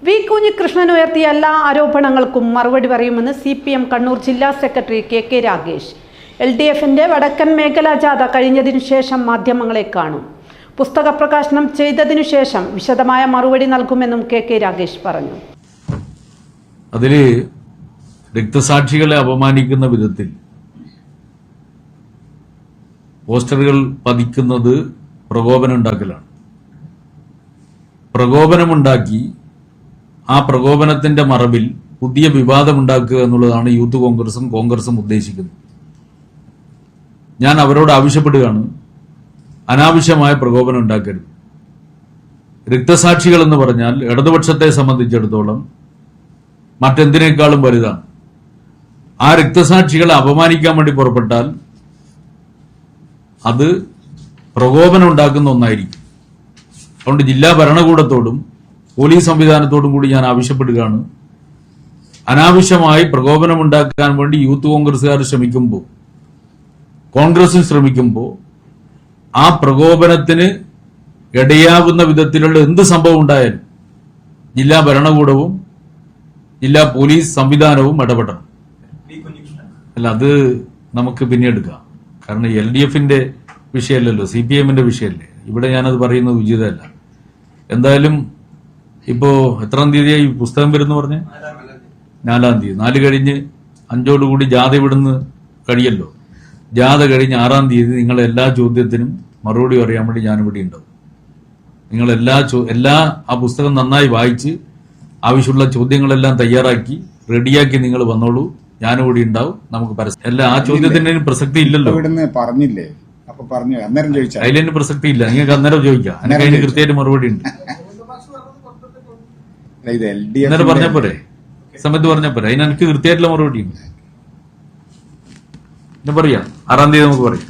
V Kunhikrishnan ഉയർത്തിയ എല്ലാ ആരോപണങ്ങൾക്കും മറുപടി പറയുമെന്ന് CPM കണ്ണൂർ ജില്ലാ സെക്രട്ടറി KK രാഗേഷ്. LDFന്റെ വടക്കൻ മേഖലാ ജാഥ കഴിഞ്ഞതിനു ശേഷം മാധ്യമങ്ങളെ കാണും. പുസ്തക പ്രകാശനം ചെയ്തതിനു ശേഷം വിശദമായ മറുപടി നൽകുമെന്നും KK രാഗേഷ് പറഞ്ഞു. അതില് രക്തസാക്ഷികളെ അപമാനിക്കുന്ന വിധത്തിൽ പോസ്റ്ററുകൾ പതിക്കുന്നത് പ്രകോപനമുണ്ടാക്കലാണ്. പ്രകോപനമുണ്ടാക്കി ആ പ്രകോപനത്തിന്റെ മറവിൽ പുതിയ വിവാദമുണ്ടാക്കുക എന്നുള്ളതാണ് യൂത്ത് കോൺഗ്രസും ഉദ്ദേശിക്കുന്നത്. ഞാൻ അവരോട് ആവശ്യപ്പെടുകയാണ്, അനാവശ്യമായ പ്രകോപനം ഉണ്ടാക്കരുത്. രക്തസാക്ഷികൾ എന്ന് പറഞ്ഞാൽ ഇടതുപക്ഷത്തെ സംബന്ധിച്ചിടത്തോളം മറ്റെന്തിനേക്കാളും വലുതാണ്. ആ രക്തസാക്ഷികളെ അപമാനിക്കാൻ വേണ്ടി പുറപ്പെട്ടാൽ അത് പ്രകോപനം ഉണ്ടാക്കുന്ന ഒന്നായിരിക്കും. അതുകൊണ്ട് ജില്ലാ ഭരണകൂടത്തോടും പോലീസ് സംവിധാനത്തോടും കൂടി ഞാൻ ആവശ്യപ്പെടുകയാണ്, അനാവശ്യമായി പ്രകോപനമുണ്ടാക്കാൻ വേണ്ടി യൂത്ത് കോൺഗ്രസുകാർ ശ്രമിക്കുമ്പോൾ, കോൺഗ്രസും ശ്രമിക്കുമ്പോൾ ആ പ്രകോപനത്തിന് ഇടയാകുന്ന വിധത്തിലുള്ള എന്ത് സംഭവം ഉണ്ടായാലും ജില്ലാ ഭരണകൂടവും ജില്ലാ പോലീസ് സംവിധാനവും ഇടപെടണം. അല്ല, അത് നമുക്ക് പിന്നെ എടുക്കാം. കാരണം LDFന്റെ വിഷയമല്ലല്ലോ, CPMന്റെ വിഷയമല്ലേ. ഇവിടെ ഞാനത് പറയുന്നത് ഉചിതമല്ല. എന്തായാലും ഇപ്പോ എത്രാം തീയതിയായി പുസ്തകം വരുന്നു പറഞ്ഞ്? 4-ാം തീയതി. 4 കഴിഞ്ഞ് 5 ജാഥ ഇവിടുന്ന് കഴിയല്ലോ. ജാഥ കഴിഞ്ഞ് 6-ാം തീയതി നിങ്ങൾ എല്ലാ ചോദ്യത്തിനും മറുപടി പറയാൻ വേണ്ടി ഞാനിവിടെ ഉണ്ടാവും. നിങ്ങൾ എല്ലാ ആ പുസ്തകം നന്നായി വായിച്ച് ആവശ്യമുള്ള ചോദ്യങ്ങളെല്ലാം തയ്യാറാക്കി റെഡിയാക്കി നിങ്ങൾ വന്നോളൂ. ഞാനിവിടെ ഉണ്ടാവും. നമുക്ക് പരസ്യം അല്ല, ആ ചോദ്യത്തിന് പ്രസക്തി ഇല്ലല്ലോ. പറഞ്ഞില്ലേ? അപ്പൊ പറഞ്ഞു, അന്നേരം ചോദിച്ചാൽ അതിന് പ്രസക്തി ഇല്ല. നിങ്ങൾക്ക് അന്നേരം ചോദിക്കാം. എനിക്ക് അതിന് കൃത്യമായിട്ട് മറുപടി ഉണ്ട്. അന്നേരം പറഞ്ഞ പോരെ, സമയത്ത് പറഞ്ഞ പോരെ. അതിന് എനിക്ക് കൃത്യമായിട്ടുള്ള മറുപടി ഉണ്ട്. പിന്നെ പറയാം, 6-ാം തീയതി നമുക്ക് പറയാം.